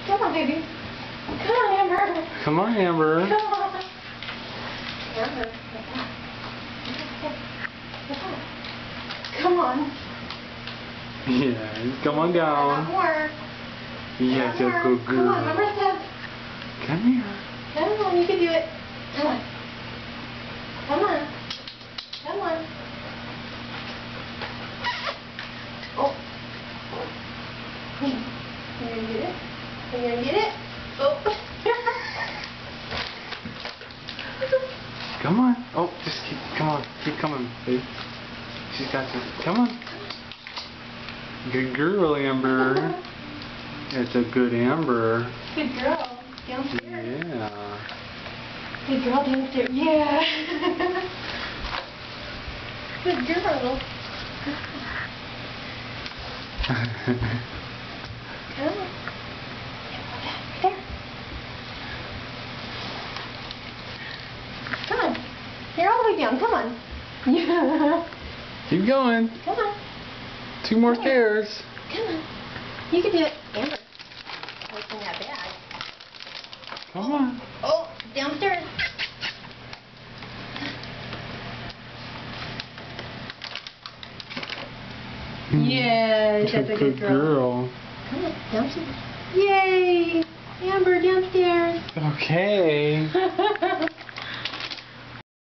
Come on, baby. Come on, Amber. Come on, Amber. Come on. Amber. Come on. Yeah, come on down. Not more. Yes, Not that's more. good Come on, girl. number 7. Come here. Come on, you can do it. Come on. Come on. Come on. Oh. You gonna get it? You gonna get it? Oh. Come on. Oh, just come on. Keep coming, babe. She's got you. Come on. Good girl, Amber. It's a good Amber. Good girl. Downstairs. Yeah. Good girl downstairs. Yeah. Good girl. Come on. There. Come on. You're all the way down. Come on. Yeah. Keep going. Come on. 2 more stairs. Come on. You can do it. Amber. What's in that bag? Come on. Oh, downstairs. Yes, that's a good girl. Come on, downstairs. Yay! Amber, downstairs. Okay.